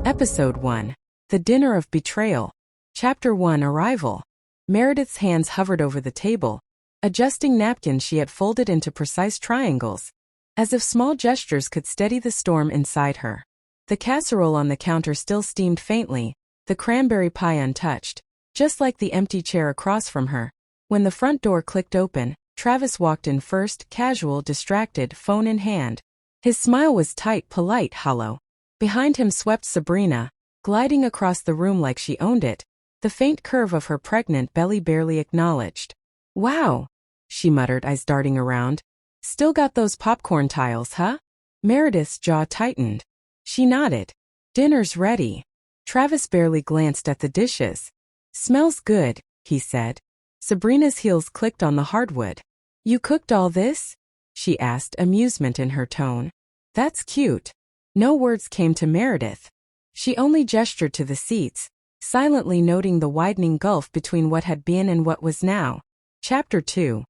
Episode 1. The Dinner of Betrayal. Chapter 1. Arrival. Meredith's hands hovered over the table, adjusting napkins she had folded into precise triangles, as if small gestures could steady the storm inside her. The casserole on the counter still steamed faintly, the cranberry pie untouched, just like the empty chair across from her. When the front door clicked open, Travis walked in first, casual, distracted, phone in hand. His smile was tight, polite, hollow. Behind him swept Sabrina, gliding across the room like she owned it, the faint curve of her pregnant belly barely acknowledged. "Wow," she muttered, eyes darting around. "Still got those popcorn tiles, huh?" Meredith's jaw tightened. She nodded. "Dinner's ready." Travis barely glanced at the dishes. "Smells good," he said. Sabrina's heels clicked on the hardwood. "You cooked all this?" she asked, amusement in her tone. "That's cute." No words came to Meredith. She only gestured to the seats, silently noting the widening gulf between what had been and what was now. Chapter 2.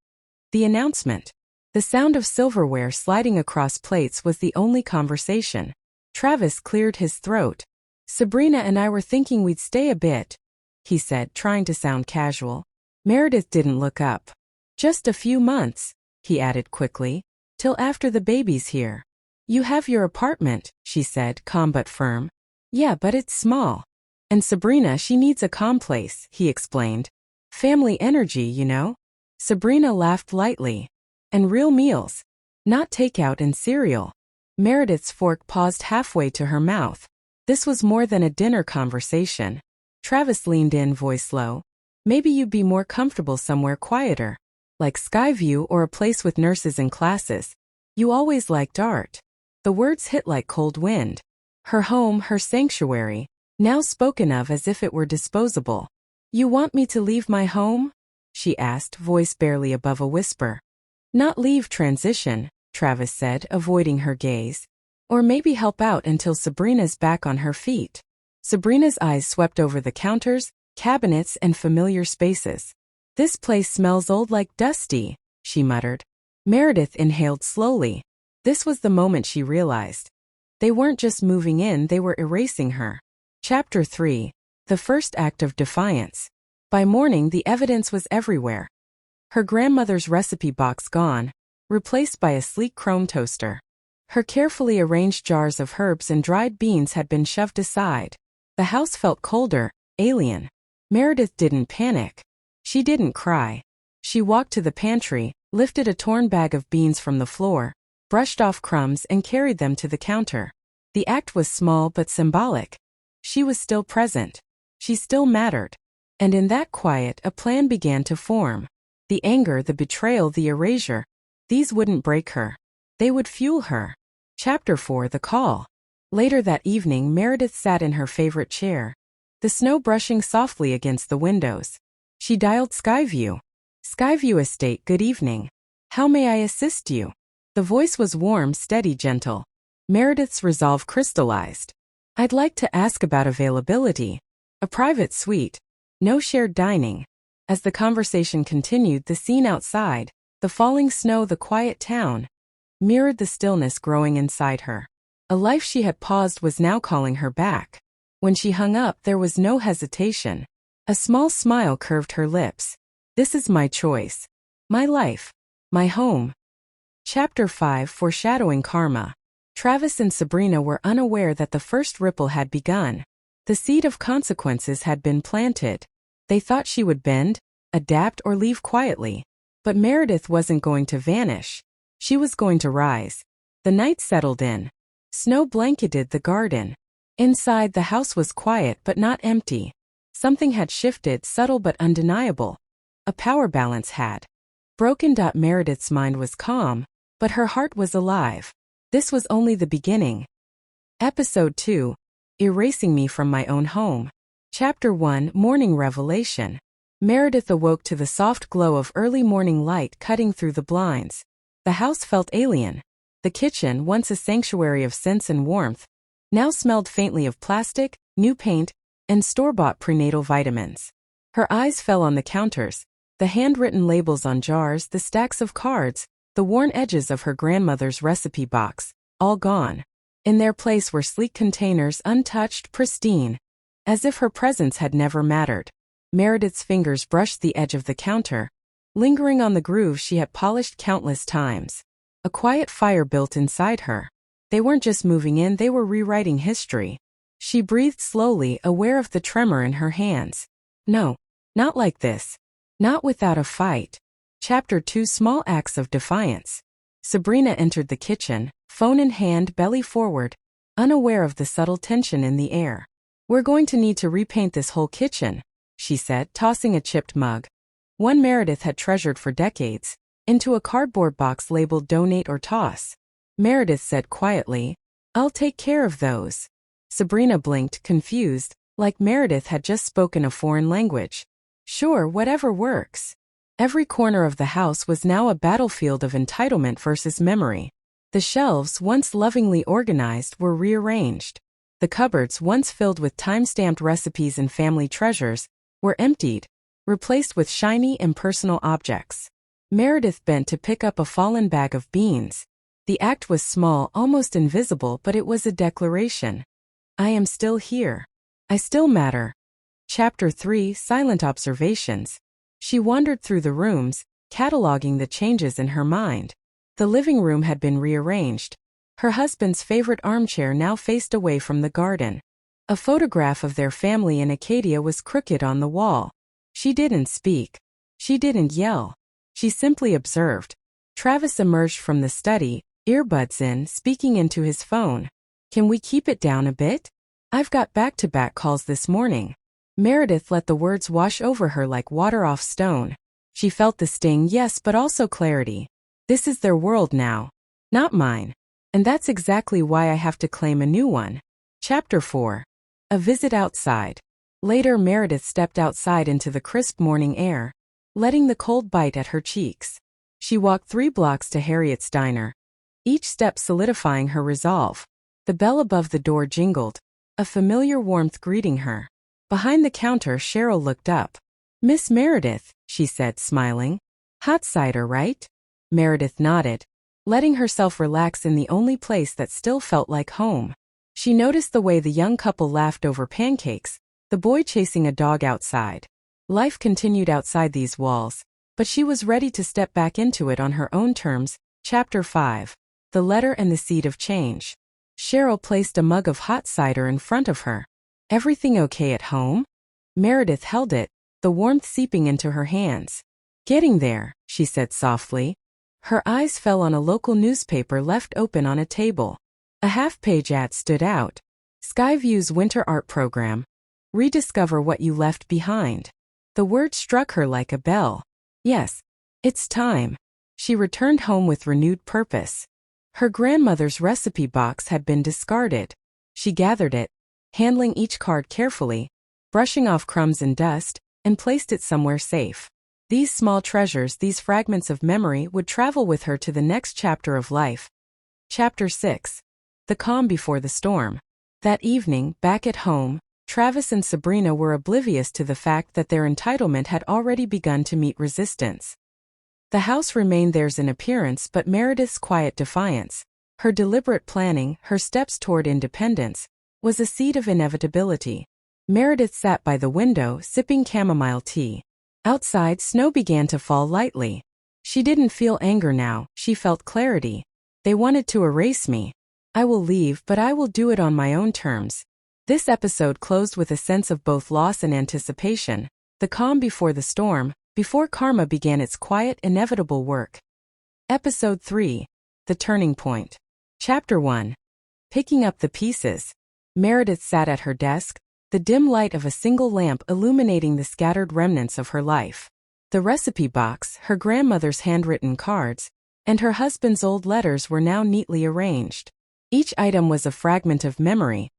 The announcement. The sound of silverware sliding across plates was the only conversation. Travis cleared his throat. "Sabrina and I were thinking we'd stay a bit," he said, trying to sound casual. Meredith didn't look up. "Just a few months," he added quickly, "till after the baby's here." "You have your apartment," she said, calm but firm. "Yeah, but it's small. And Sabrina, she needs a calm place," he explained. "Family energy, you know." Sabrina laughed lightly. "And real meals. Not takeout and cereal." Meredith's fork paused halfway to her mouth. This was more than a dinner conversation. Travis leaned in, voice low. "Maybe you'd be more comfortable somewhere quieter. Like Skyview or a place with nurses and classes. You always liked art." The words hit like cold wind. Her home, her sanctuary, now spoken of as if it were disposable. "You want me to leave my home?" she asked, voice barely above a whisper. "Not leave, transition," Travis said, avoiding her gaze. "Or maybe help out until Sabrina's back on her feet." Sabrina's eyes swept over the counters, cabinets, and familiar spaces. "This place smells old, like dusty," she muttered. Meredith inhaled slowly. This was the moment she realized. They weren't just moving in, they were erasing her. Chapter 3. The First Act of Defiance. By morning, the evidence was everywhere. Her grandmother's recipe box gone, replaced by a sleek chrome toaster. Her carefully arranged jars of herbs and dried beans had been shoved aside. The house felt colder, alien. Meredith didn't panic. She didn't cry. She walked to the pantry, lifted a torn bag of beans from the floor, brushed off crumbs and carried them to the counter. The act was small but symbolic. She was still present. She still mattered. And in that quiet, a plan began to form. The anger, the betrayal, the erasure. These wouldn't break her. They would fuel her. Chapter 4. The Call. Later that evening, Meredith sat in her favorite chair, the snow brushing softly against the windows. She dialed Skyview. "Skyview Estate, good evening. How may I assist you?" The voice was warm, steady, gentle. Meredith's resolve crystallized. "I'd like to ask about availability. A private suite. No shared dining." As the conversation continued, the scene outside, the falling snow, the quiet town, mirrored the stillness growing inside her. A life she had paused was now calling her back. When she hung up, there was no hesitation. A small smile curved her lips. "This is my choice. My life. My home." Chapter 5. Foreshadowing Karma. Travis and Sabrina were unaware that the first ripple had begun. The seed of consequences had been planted. They thought she would bend, adapt, or leave quietly. But Meredith wasn't going to vanish. She was going to rise. The night settled in. Snow blanketed the garden. Inside, the house was quiet but not empty. Something had shifted, subtle but undeniable. A power balance had broken. Meredith's mind was calm, but her heart was alive. This was only the beginning. Episode 2. Erasing Me from My Own Home. Chapter 1. Morning Revelation. Meredith awoke to the soft glow of early morning light cutting through the blinds. The house felt alien. The kitchen, once a sanctuary of scents and warmth, now smelled faintly of plastic, new paint, and store-bought prenatal vitamins. Her eyes fell on the counters, the handwritten labels on jars, the stacks of cards, the worn edges of her grandmother's recipe box, all gone. In their place were sleek containers, untouched, pristine, as if her presence had never mattered. Meredith's fingers brushed the edge of the counter, lingering on the groove she had polished countless times. A quiet fire built inside her. They weren't just moving in, they were rewriting history. She breathed slowly, aware of the tremor in her hands. No, not like this. Not without a fight. Chapter 2: Small Acts of Defiance. Sabrina entered the kitchen, phone in hand, belly forward, unaware of the subtle tension in the air. "We're going to need to repaint this whole kitchen," she said, tossing a chipped mug, one Meredith had treasured for decades, into a cardboard box labeled "Donate or Toss." Meredith said quietly, "I'll take care of those." Sabrina blinked, confused, like Meredith had just spoken a foreign language. "Sure, whatever works." Every corner of the house was now a battlefield of entitlement versus memory. The shelves, once lovingly organized, were rearranged. The cupboards, once filled with time-stamped recipes and family treasures, were emptied, replaced with shiny, impersonal objects. Meredith bent to pick up a fallen bag of beans. The act was small, almost invisible, but it was a declaration. "I am still here. I still matter." Chapter 3: Silent Observations. She wandered through the rooms, cataloging the changes in her mind. The living room had been rearranged. Her husband's favorite armchair now faced away from the garden. A photograph of their family in Acadia was crooked on the wall. She didn't speak. She didn't yell. She simply observed. Travis emerged from the study, earbuds in, speaking into his phone. "Can we keep it down a bit? I've got back-to-back calls this morning." Meredith let the words wash over her like water off stone. She felt the sting, yes, but also clarity. This is their world now, not mine. And that's exactly why I have to claim a new one. Chapter 4: A Visit Outside. Later, Meredith stepped outside into the crisp morning air, letting the cold bite at her cheeks. She walked 3 blocks to Harriet's diner, each step solidifying her resolve. The bell above the door jingled, a familiar warmth greeting her. Behind the counter, Cheryl looked up. "Miss Meredith," she said, smiling. "Hot cider, right?" Meredith nodded, letting herself relax in the only place that still felt like home. She noticed the way the young couple laughed over pancakes, the boy chasing a dog outside. Life continued outside these walls, but she was ready to step back into it on her own terms. Chapter 5: The Letter and the Seed of Change. Cheryl placed a mug of hot cider in front of her. "Everything okay at home?" Meredith held it, the warmth seeping into her hands. "Getting there," she said softly. Her eyes fell on a local newspaper left open on a table. A half-page ad stood out. Skyview's winter art program. "Rediscover what you left behind." The word struck her like a bell. Yes, it's time. She returned home with renewed purpose. Her grandmother's recipe box had been discarded. She gathered it, handling each card carefully, brushing off crumbs and dust, and placed it somewhere safe. These small treasures, these fragments of memory, would travel with her to the next chapter of life. Chapter 6: The Calm Before the Storm. That evening, back at home, Travis and Sabrina were oblivious to the fact that their entitlement had already begun to meet resistance. The house remained theirs in appearance, but Meredith's quiet defiance, her deliberate planning, her steps toward independence, was a seed of inevitability. Meredith sat by the window, sipping chamomile tea. Outside, snow began to fall lightly. She didn't feel anger now, she felt clarity. "They wanted to erase me. I will leave, but I will do it on my own terms." This episode closed with a sense of both loss and anticipation, the calm before the storm, before karma began its quiet, inevitable work. Episode 3: The Turning Point. Chapter 1: Picking Up the Pieces. Meredith sat at her desk, the dim light of a single lamp illuminating the scattered remnants of her life. The recipe box, her grandmother's handwritten cards, and her husband's old letters were now neatly arranged. Each item was a fragment of memory,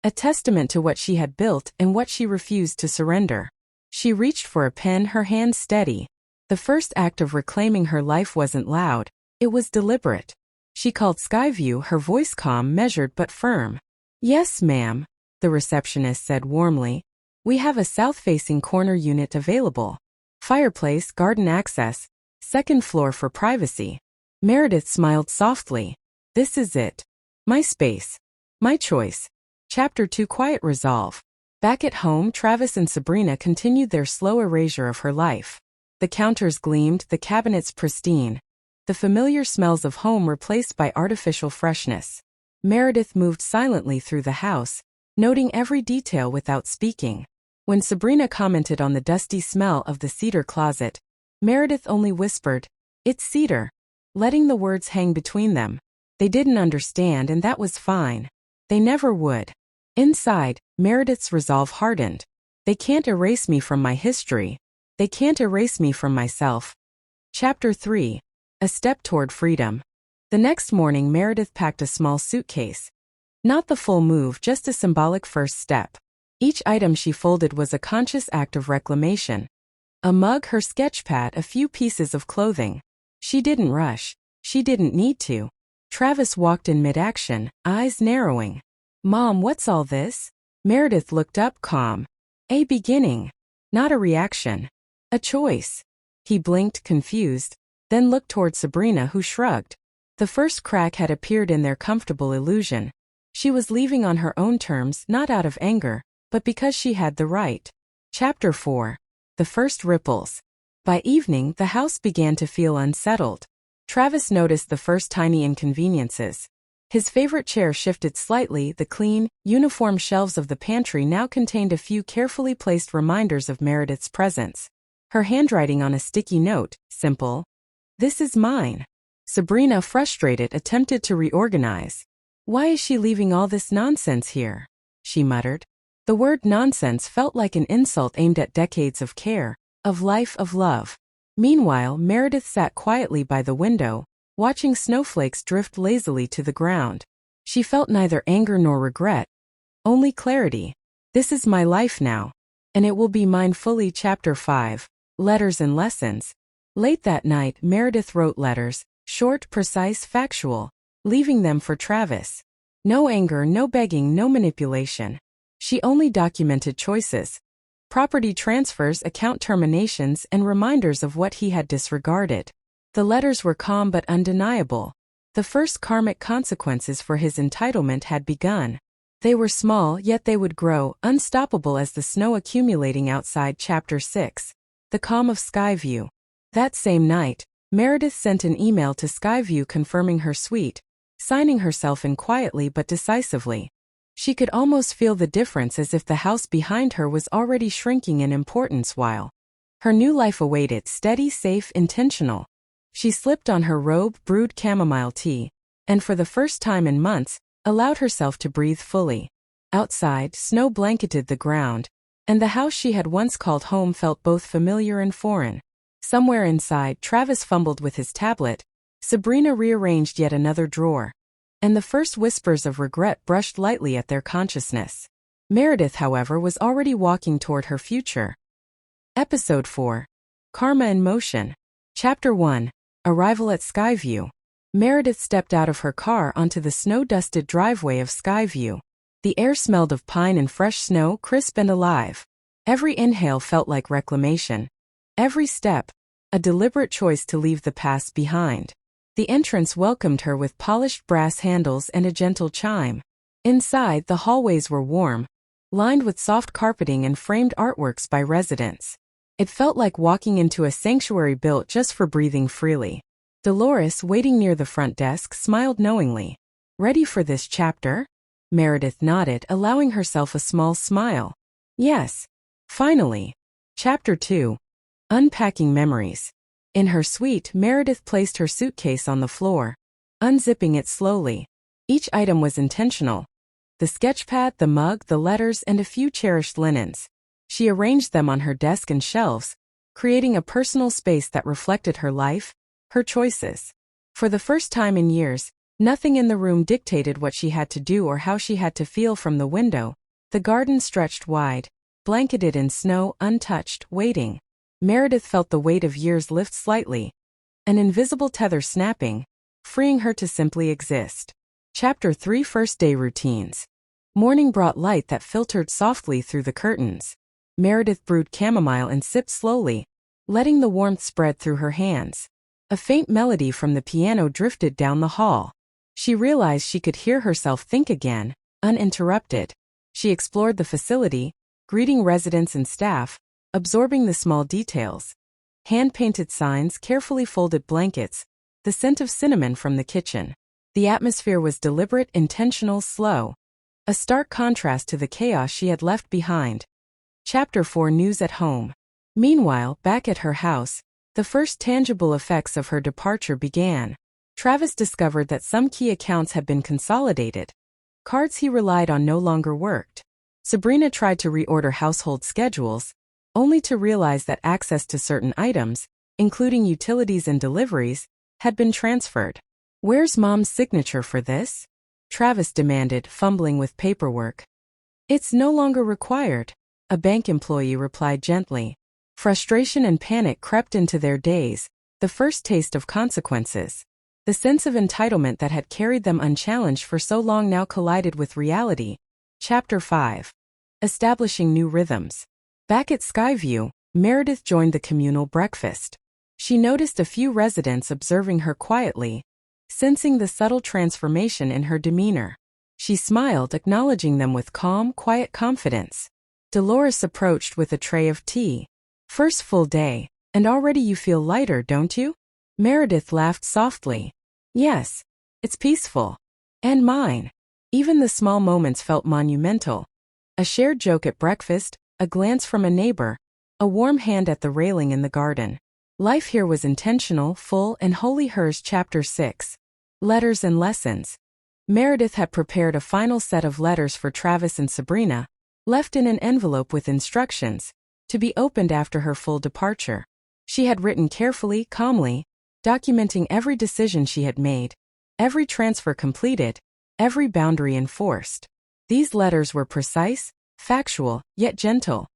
a testament to what she had built and what she refused to surrender. She reached for a pen, her hand steady. The first act of reclaiming her life wasn't loud, it was deliberate. She called Skyview, her voice calm, measured but firm. "Yes, ma'am," the receptionist said warmly. "We have a south-facing corner unit available. Fireplace, garden access, second floor for privacy." Meredith smiled softly. "This is it. My space." My choice. Chapter 2 Quiet Resolve. Back at home, Travis and Sabrina continued their slow erasure of her life. The counters gleamed, the cabinets pristine. The familiar smells of home replaced by artificial freshness. Meredith moved silently through the house, noting every detail without speaking. When Sabrina commented on the dusty smell of the cedar closet, Meredith only whispered, "It's cedar," letting the words hang between them. They didn't understand, and that was fine. They never would. Inside, Meredith's resolve hardened. They can't erase me from my history. They can't erase me from myself. Chapter 3. A Step Toward Freedom. The next morning, Meredith packed a small suitcase. Not the full move, just a symbolic first step. Each item she folded was a conscious act of reclamation. A mug, her sketchpad, a few pieces of clothing. She didn't rush. She didn't need to. Travis walked in mid-action, eyes narrowing. "Mom, what's all this?" Meredith looked up, calm. A beginning. Not a reaction. A choice. He blinked, confused, then looked toward Sabrina, who shrugged. The first crack had appeared in their comfortable illusion. She was leaving on her own terms, not out of anger, but because she had the right. Chapter 4. The First Ripples. By evening, the house began to feel unsettled. Travis noticed the first tiny inconveniences. His favorite chair shifted slightly, the clean, uniform shelves of the pantry now contained a few carefully placed reminders of Meredith's presence. Her handwriting on a sticky note, simple. "This is mine." Sabrina, frustrated, attempted to reorganize. "Why is she leaving all this nonsense here?" she muttered. The word nonsense felt like an insult aimed at decades of care, of life, of love. Meanwhile, Meredith sat quietly by the window, watching snowflakes drift lazily to the ground. She felt neither anger nor regret, only clarity. This is my life now, and it will be mine fully. Chapter 5. Letters and Lessons. Late that night, Meredith wrote letters, short, precise, factual, leaving them for Travis. No anger, no begging, no manipulation. She only documented choices. Property transfers, account terminations, and reminders of what he had disregarded. The letters were calm but undeniable. The first karmic consequences for his entitlement had begun. They were small, yet they would grow, unstoppable as the snow accumulating outside. Chapter 6. The Calm of Skyview. That same night, Meredith sent an email to Skyview confirming her suite, signing herself in quietly but decisively. She could almost feel the difference, as if the house behind her was already shrinking in importance while her new life awaited, steady, safe, intentional. She slipped on her robe, brewed chamomile tea, and for the first time in months, allowed herself to breathe fully. Outside, snow blanketed the ground, and the house she had once called home felt both familiar and foreign. Somewhere inside, Travis fumbled with his tablet. Sabrina rearranged yet another drawer, and the first whispers of regret brushed lightly at their consciousness. Meredith, however, was already walking toward her future. Episode 4. Karma in Motion. Chapter 1. Arrival at Skyview. Meredith stepped out of her car onto the snow-dusted driveway of Skyview. The air smelled of pine and fresh snow, crisp and alive. Every inhale felt like reclamation. Every step, a deliberate choice to leave the past behind. The entrance welcomed her with polished brass handles and a gentle chime. Inside, the hallways were warm, lined with soft carpeting and framed artworks by residents. It felt like walking into a sanctuary built just for breathing freely. Dolores, waiting near the front desk, smiled knowingly. "Ready for this chapter?" Meredith nodded, allowing herself a small smile. "Yes. Finally." Chapter 2. Unpacking Memories. In her suite, Meredith placed her suitcase on the floor, unzipping it slowly. Each item was intentional. The sketchpad, the mug, the letters, and a few cherished linens. She arranged them on her desk and shelves, creating a personal space that reflected her life, her choices. For the first time in years, nothing in the room dictated what she had to do or how she had to feel. From the window, the garden stretched wide, blanketed in snow, untouched, waiting. Meredith felt the weight of years lift slightly, an invisible tether snapping, freeing her to simply exist. Chapter 3. First Day Routines. Morning brought light that filtered softly through the curtains. Meredith brewed chamomile and sipped slowly, letting the warmth spread through her hands. A faint melody from the piano drifted down the hall. She realized she could hear herself think again, uninterrupted. She explored the facility, greeting residents and staff, absorbing the small details. Hand-painted signs, carefully folded blankets, the scent of cinnamon from the kitchen. The atmosphere was deliberate, intentional, slow. A stark contrast to the chaos she had left behind. Chapter 4 News at Home. Meanwhile, back at her house, the first tangible effects of her departure began. Travis discovered that some key accounts had been consolidated. Cards he relied on no longer worked. Sabrina tried to reorder household schedules, only to realize that access to certain items, including utilities and deliveries, had been transferred. "Where's Mom's signature for this?" Travis demanded, fumbling with paperwork. "It's no longer required," a bank employee replied gently. Frustration and panic crept into their days, the first taste of consequences. The sense of entitlement that had carried them unchallenged for so long now collided with reality. Chapter 5. Establishing New Rhythms. Back at Skyview, Meredith joined the communal breakfast. She noticed a few residents observing her quietly, sensing the subtle transformation in her demeanor. She smiled, acknowledging them with calm, quiet confidence. Dolores approached with a tray of tea. "First full day, and already you feel lighter, don't you?" Meredith laughed softly. "Yes, it's peaceful. And mine." Even the small moments felt monumental. A shared joke at breakfast, a glance from a neighbor, a warm hand at the railing in the garden. Life here was intentional, full, and wholly hers. Chapter 6. Letters and Lessons. Meredith had prepared a final set of letters for Travis and Sabrina, left in an envelope with instructions, to be opened after her full departure. She had written carefully, calmly, documenting every decision she had made, every transfer completed, every boundary enforced. These letters were precise, factual, yet gentle.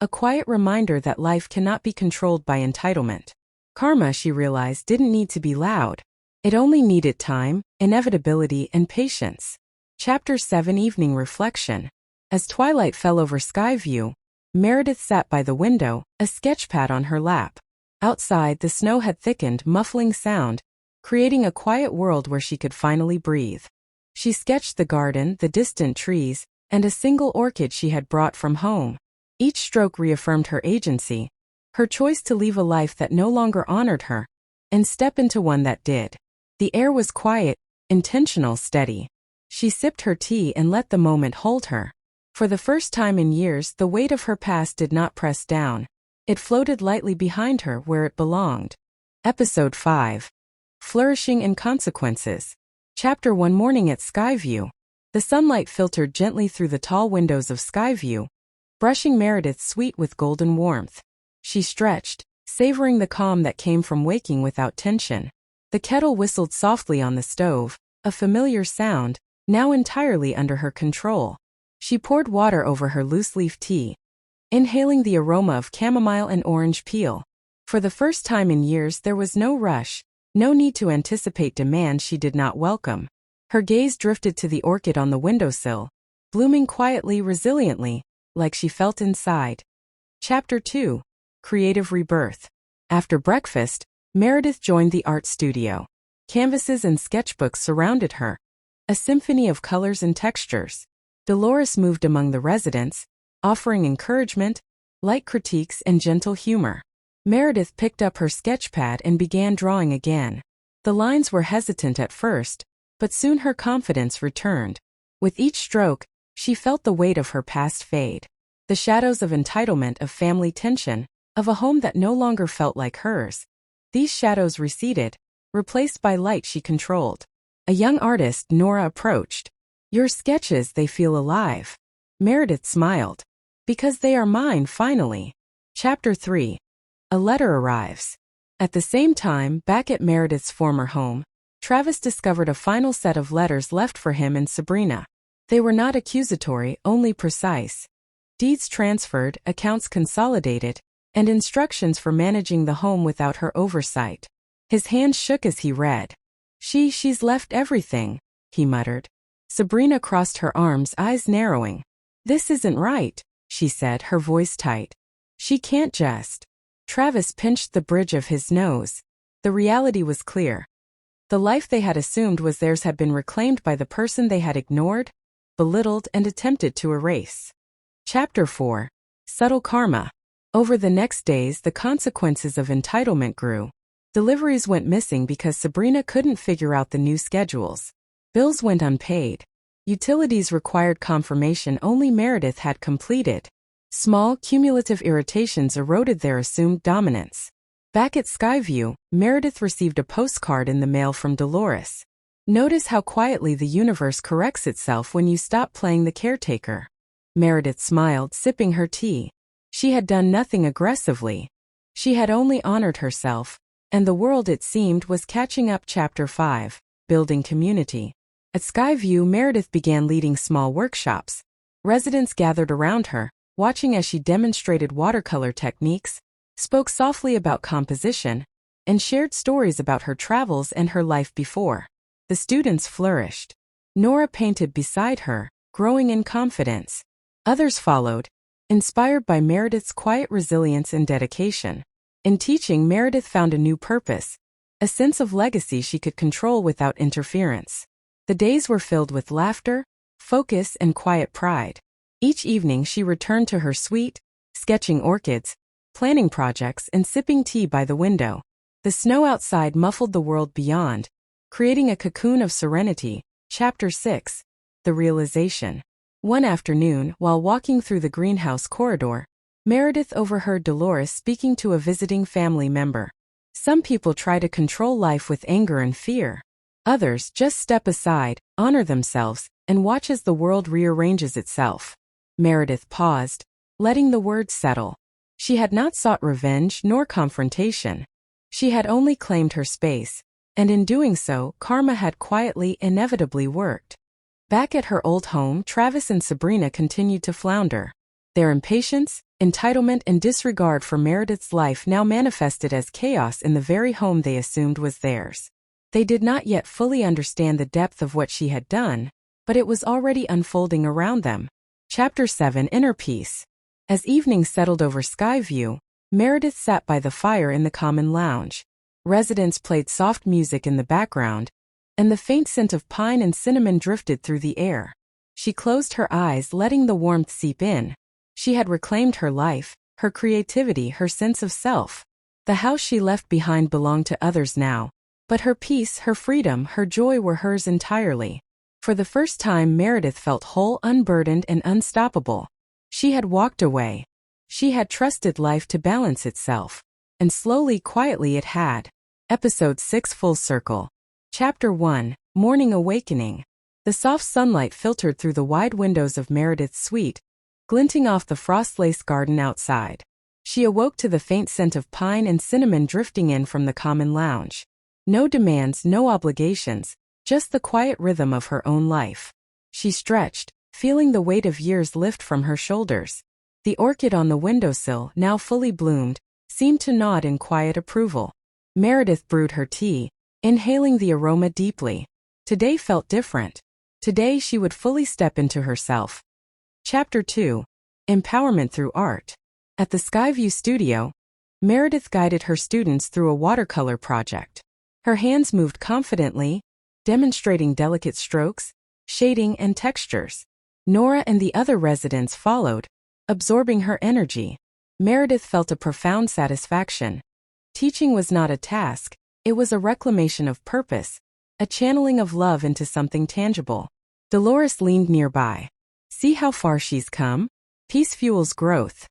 A quiet reminder that life cannot be controlled by entitlement. Karma, she realized, didn't need to be loud. It only needed time, inevitability, and patience. Chapter 7 Evening Reflection. As twilight fell over Skyview, Meredith sat by the window, a sketchpad on her lap. Outside, the snow had thickened, muffling sound, creating a quiet world where she could finally breathe. She sketched the garden, the distant trees, and a single orchid she had brought from home. Each stroke reaffirmed her agency, her choice to leave a life that no longer honored her, and step into one that did. The air was quiet, intentional, steady. She sipped her tea and let the moment hold her. For the first time in years, the weight of her past did not press down. It floated lightly behind her where it belonged. Episode 5. Flourishing and Consequences. Chapter 1 Morning at Skyview. The sunlight filtered gently through the tall windows of Skyview, brushing Meredith's sweet with golden warmth. She stretched, savoring the calm that came from waking without tension. The kettle whistled softly on the stove, a familiar sound, now entirely under her control. She poured water over her loose-leaf tea, inhaling the aroma of chamomile and orange peel. For the first time in years, there was no rush, no need to anticipate demand she did not welcome. Her gaze drifted to the orchid on the windowsill, blooming quietly, resiliently, like she felt inside. Chapter 2. Creative Rebirth. After breakfast, Meredith joined the art studio. Canvases and sketchbooks surrounded her, a symphony of colors and textures. Dolores moved among the residents, offering encouragement, light critiques, and gentle humor. Meredith picked up her sketchpad and began drawing again. The lines were hesitant at first, but soon her confidence returned. With each stroke, she felt the weight of her past fade. The shadows of entitlement, of family tension, of a home that no longer felt like hers. These shadows receded, replaced by light she controlled. A young artist, Nora, approached. "Your sketches, they feel alive." Meredith smiled. "Because they are mine, finally." Chapter 3. A letter arrives. At the same time, back at Meredith's former home, Travis discovered a final set of letters left for him and Sabrina. They were not accusatory, only precise. Deeds transferred, accounts consolidated, and instructions for managing the home without her oversight. His hand shook as he read. She's left everything," he muttered. Sabrina crossed her arms, eyes narrowing. "This isn't right," she said, her voice tight. "She can't just." Travis pinched the bridge of his nose. The reality was clear. The life they had assumed was theirs had been reclaimed by the person they had ignored. belittled, and attempted to erase. Chapter 4. Subtle Karma. Over the next days, the consequences of entitlement grew. Deliveries went missing because Sabrina couldn't figure out the new schedules. Bills went unpaid. Utilities required confirmation only Meredith had completed. Small, cumulative irritations eroded their assumed dominance. Back at Skyview, Meredith received a postcard in the mail from Dolores. Notice how quietly the universe corrects itself when you stop playing the caretaker. Meredith smiled, sipping her tea. She had done nothing aggressively. She had only honored herself, and the world, it seemed, was catching up. Chapter 5. Building Community. At Skyview, Meredith began leading small workshops. Residents gathered around her, watching as she demonstrated watercolor techniques, spoke softly about composition, and shared stories about her travels and her life before. The students flourished. Nora painted beside her, growing in confidence. Others followed, inspired by Meredith's quiet resilience and dedication. In teaching, Meredith found a new purpose, a sense of legacy she could control without interference. The days were filled with laughter, focus, and quiet pride. Each evening she returned to her suite, sketching orchids, planning projects, and sipping tea by the window. The snow outside muffled the world beyond, creating a cocoon of serenity. Chapter 6. The Realization. One afternoon, while walking through the greenhouse corridor, Meredith overheard Dolores speaking to a visiting family member. Some people try to control life with anger and fear. Others just step aside, honor themselves, and watch as the world rearranges itself. Meredith paused, letting the words settle. She had not sought revenge nor confrontation. She had only claimed her space, and in doing so, karma had quietly, inevitably worked. Back at her old home, Travis and Sabrina continued to flounder. Their impatience, entitlement, and disregard for Meredith's life now manifested as chaos in the very home they assumed was theirs. They did not yet fully understand the depth of what she had done, but it was already unfolding around them. Chapter 7. Inner Peace. As evening settled over Skyview, Meredith sat by the fire in the common lounge. Residents played soft music in the background, and the faint scent of pine and cinnamon drifted through the air. She closed her eyes, letting the warmth seep in. She had reclaimed her life, her creativity, her sense of self. The house she left behind belonged to others now, but her peace, her freedom, her joy were hers entirely. For the first time, Meredith felt whole, unburdened, and unstoppable. She had walked away. She had trusted life to balance itself. And slowly, quietly it had. Episode 6. Full Circle. Chapter 1. Morning Awakening. The soft sunlight filtered through the wide windows of Meredith's suite, glinting off the frost-laced garden outside. She awoke to the faint scent of pine and cinnamon drifting in from the common lounge. No demands, no obligations, just the quiet rhythm of her own life. She stretched, feeling the weight of years lift from her shoulders. The orchid on the windowsill, now fully bloomed, seemed to nod in quiet approval. Meredith brewed her tea, inhaling the aroma deeply. Today felt different. Today she would fully step into herself. Chapter 2. Empowerment through Art. At the Skyview studio, Meredith guided her students through a watercolor project. Her hands moved confidently, demonstrating delicate strokes, shading, and textures. Nora and the other residents followed, absorbing her energy. Meredith felt a profound satisfaction. Teaching was not a task, it was a reclamation of purpose, a channeling of love into something tangible. Dolores leaned nearby. See how far she's come? Peace fuels growth.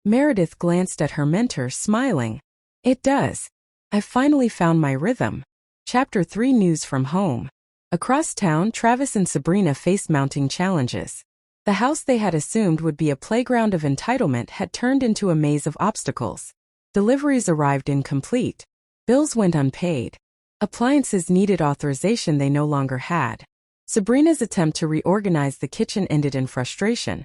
Meredith glanced at her mentor, smiling. It does. I finally found my rhythm. Chapter 3. News from Home. Across town, Travis and Sabrina faced mounting challenges. The house they had assumed would be a playground of entitlement had turned into a maze of obstacles. Deliveries arrived incomplete. Bills went unpaid. Appliances needed authorization they no longer had. Sabrina's attempt to reorganize the kitchen ended in frustration.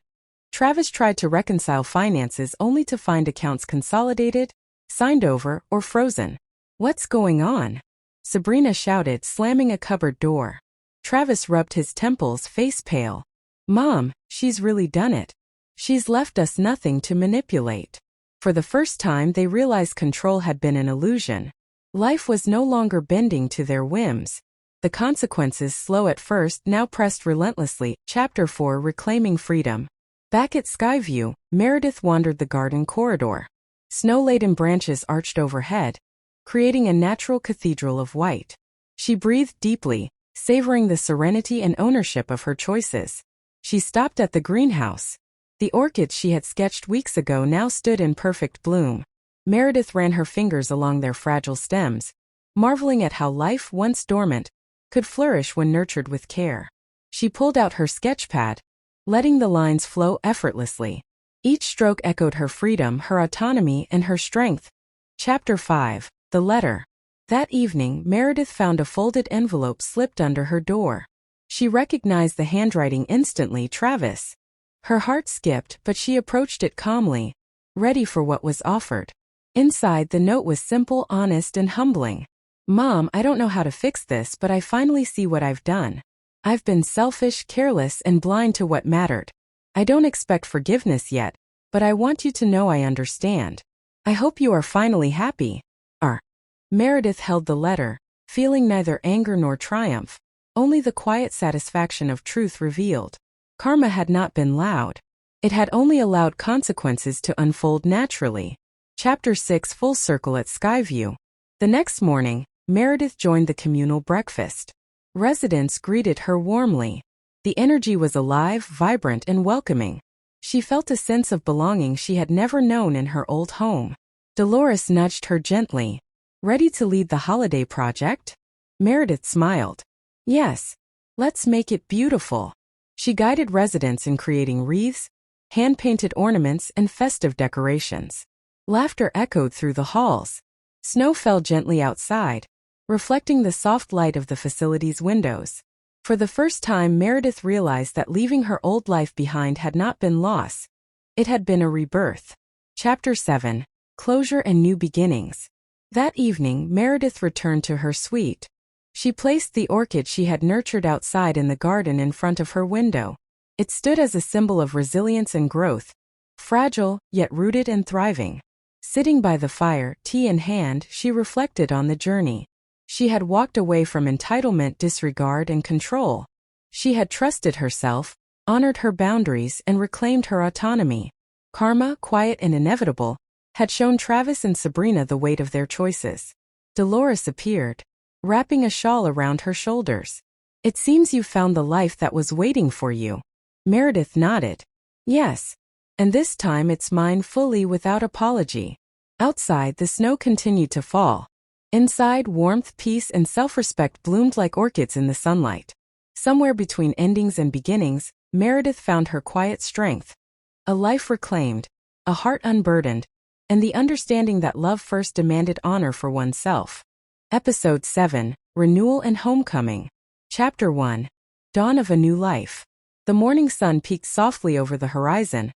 Travis tried to reconcile finances only to find accounts consolidated, signed over, or frozen. What's going on? Sabrina shouted, slamming a cupboard door. Travis rubbed his temples, face pale. Mom, she's really done it. She's left us nothing to manipulate. For the first time, they realized control had been an illusion. Life was no longer bending to their whims. The consequences, slow at first, now pressed relentlessly. Chapter 4, Reclaiming Freedom. Back at Skyview, Meredith wandered the garden corridor. Snow-laden branches arched overhead, creating a natural cathedral of white. She breathed deeply, savoring the serenity and ownership of her choices. She stopped at the greenhouse. The orchids she had sketched weeks ago now stood in perfect bloom. Meredith ran her fingers along their fragile stems, marveling at how life, once dormant, could flourish when nurtured with care. She pulled out her sketchpad, letting the lines flow effortlessly. Each stroke echoed her freedom, her autonomy, and her strength. Chapter 5, The Letter. That evening, Meredith found a folded envelope slipped under her door. She recognized the handwriting instantly. Travis. Her heart skipped, but she approached it calmly, ready for what was offered. Inside, the note was simple, honest, and humbling. Mom, I don't know how to fix this, but I finally see what I've done. I've been selfish, careless, and blind to what mattered. I don't expect forgiveness yet, but I want you to know I understand. I hope you are finally happy. R. Meredith held the letter, feeling neither anger nor triumph, only the quiet satisfaction of truth revealed. Karma had not been loud. It had only allowed consequences to unfold naturally. Chapter 6, Full Circle at Skyview. The next morning, Meredith joined the communal breakfast. Residents greeted her warmly. The energy was alive, vibrant, and welcoming. She felt a sense of belonging she had never known in her old home. Dolores nudged her gently. Ready to lead the holiday project? Meredith smiled. Yes. Let's make it beautiful. She guided residents in creating wreaths, hand-painted ornaments, and festive decorations. Laughter echoed through the halls. Snow fell gently outside, reflecting the soft light of the facility's windows. For the first time, Meredith realized that leaving her old life behind had not been loss. It had been a rebirth. Chapter 7, Closure and New Beginnings. That evening, Meredith returned to her suite. She placed the orchid she had nurtured outside in the garden in front of her window. It stood as a symbol of resilience and growth, fragile, yet rooted and thriving. Sitting by the fire, tea in hand, she reflected on the journey. She had walked away from entitlement, disregard, and control. She had trusted herself, honored her boundaries, and reclaimed her autonomy. Karma, quiet and inevitable, had shown Travis and Sabrina the weight of their choices. Dolores appeared, wrapping a shawl around her shoulders. It seems you found the life that was waiting for you. Meredith nodded. Yes. And this time it's mine fully without apology. Outside, the snow continued to fall. Inside, warmth, peace, and self-respect bloomed like orchids in the sunlight. Somewhere between endings and beginnings, Meredith found her quiet strength. A life reclaimed, a heart unburdened, and the understanding that love first demanded honor for oneself. Episode 7, Renewal and Homecoming. Chapter 1, Dawn of a New Life. The morning sun peeked softly over the horizon,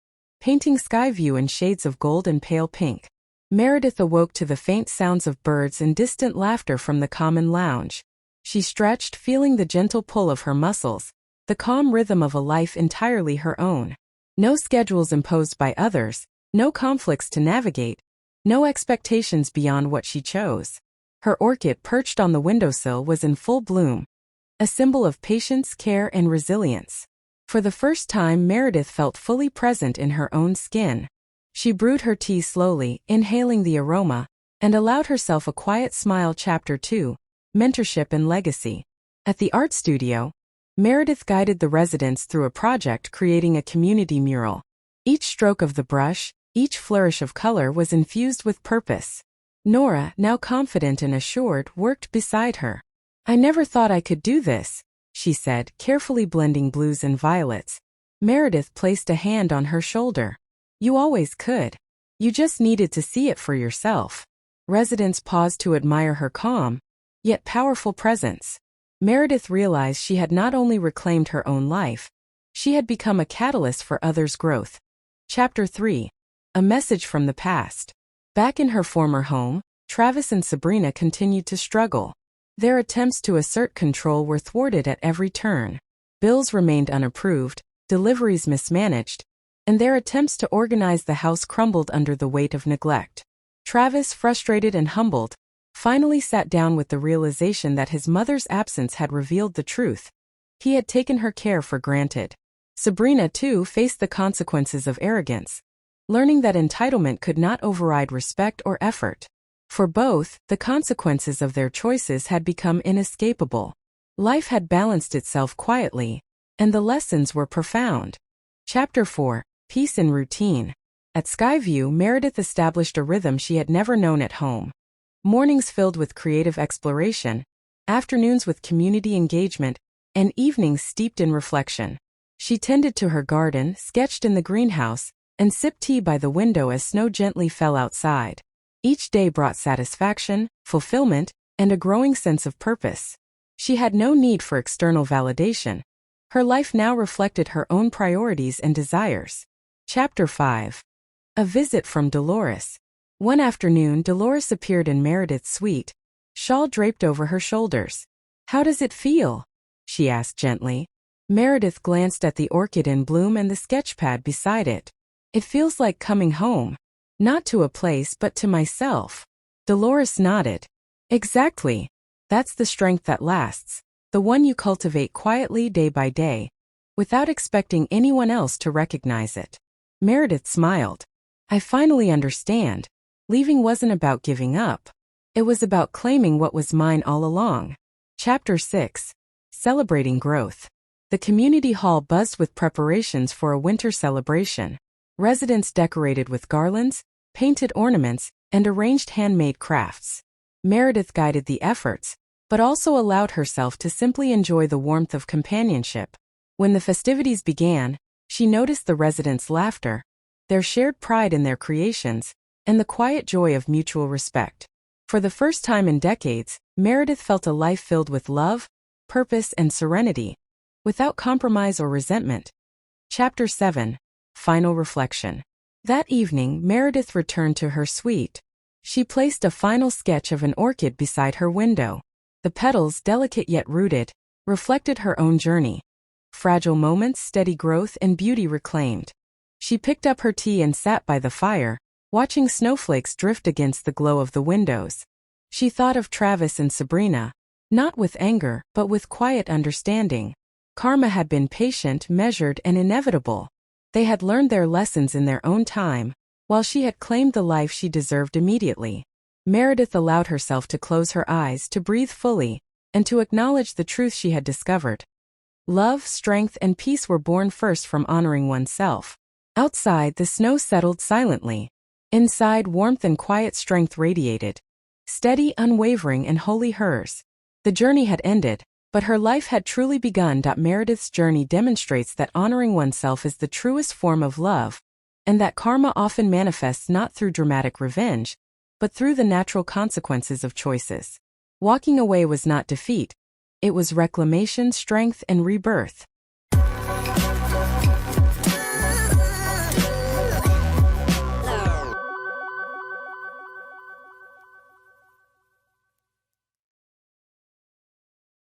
painting Skyview in shades of gold and pale pink. Meredith awoke to the faint sounds of birds and distant laughter from the common lounge. She stretched, feeling the gentle pull of her muscles, the calm rhythm of a life entirely her own. No schedules imposed by others, no conflicts to navigate, no expectations beyond what she chose. Her orchid perched on the windowsill was in full bloom, a symbol of patience, care, and resilience. For the first time, Meredith felt fully present in her own skin. She brewed her tea slowly, inhaling the aroma, and allowed herself a quiet smile. Chapter 2, Mentorship and Legacy. At the art studio, Meredith guided the residents through a project creating a community mural. Each stroke of the brush, each flourish of color was infused with purpose. Nora, now confident and assured, worked beside her. I never thought I could do this, she said, carefully blending blues and violets. Meredith placed a hand on her shoulder. You always could. You just needed to see it for yourself. Residents paused to admire her calm, yet powerful presence. Meredith realized she had not only reclaimed her own life, she had become a catalyst for others' growth. Chapter 3, A Message from the Past. Back in her former home, Travis and Sabrina continued to struggle. Their attempts to assert control were thwarted at every turn. Bills remained unapproved, deliveries mismanaged, and their attempts to organize the house crumbled under the weight of neglect. Travis, frustrated and humbled, finally sat down with the realization that his mother's absence had revealed the truth. He had taken her care for granted. Sabrina, too, faced the consequences of arrogance, learning that entitlement could not override respect or effort. For both, the consequences of their choices had become inescapable. Life had balanced itself quietly, and the lessons were profound. Chapter 4. Peace in Routine. At Skyview, Meredith established a rhythm she had never known at home. Mornings filled with creative exploration, afternoons with community engagement, and evenings steeped in reflection. She tended to her garden, sketched in the greenhouse, and sipped tea by the window as snow gently fell outside. Each day brought satisfaction, fulfillment, and a growing sense of purpose. She had no need for external validation. Her life now reflected her own priorities and desires. Chapter 5. A visit from Dolores. One afternoon, Dolores appeared in Meredith's suite, shawl draped over her shoulders. "How does it feel?" she asked gently. Meredith glanced at the orchid in bloom and the sketchpad beside it. "It feels like coming home. Not to a place but to myself." Dolores nodded. "Exactly. That's the strength that lasts, the one you cultivate quietly day by day, without expecting anyone else to recognize it." Meredith smiled. "I finally understand. Leaving wasn't about giving up. It was about claiming what was mine all along." Chapter 6. Celebrating Growth. The community hall buzzed with preparations for a winter celebration. Residents decorated with garlands, painted ornaments, and arranged handmade crafts. Meredith guided the efforts, but also allowed herself to simply enjoy the warmth of companionship. When the festivities began, she noticed the residents' laughter, their shared pride in their creations, and the quiet joy of mutual respect. For the first time in decades, Meredith felt a life filled with love, purpose, and serenity, without compromise or resentment. Chapter 7. Final Reflection. That evening, Meredith returned to her suite. She placed a final sketch of an orchid beside her window. The petals, delicate yet rooted, reflected her own journey. Fragile moments, steady growth, and beauty reclaimed. She picked up her tea and sat by the fire, watching snowflakes drift against the glow of the windows. She thought of Travis and Sabrina, not with anger, but with quiet understanding. Karma had been patient, measured, and inevitable. They had learned their lessons in their own time, while she had claimed the life she deserved immediately. Meredith allowed herself to close her eyes, to breathe fully, and to acknowledge the truth she had discovered. Love, strength, and peace were born first from honoring oneself. Outside, the snow settled silently. Inside, warmth and quiet strength radiated. Steady, unwavering, and wholly hers. The journey had ended, but her life had truly begun. Meredith's journey demonstrates that honoring oneself is the truest form of love, and that karma often manifests not through dramatic revenge, but through the natural consequences of choices. Walking away was not defeat. It was reclamation, strength, and rebirth.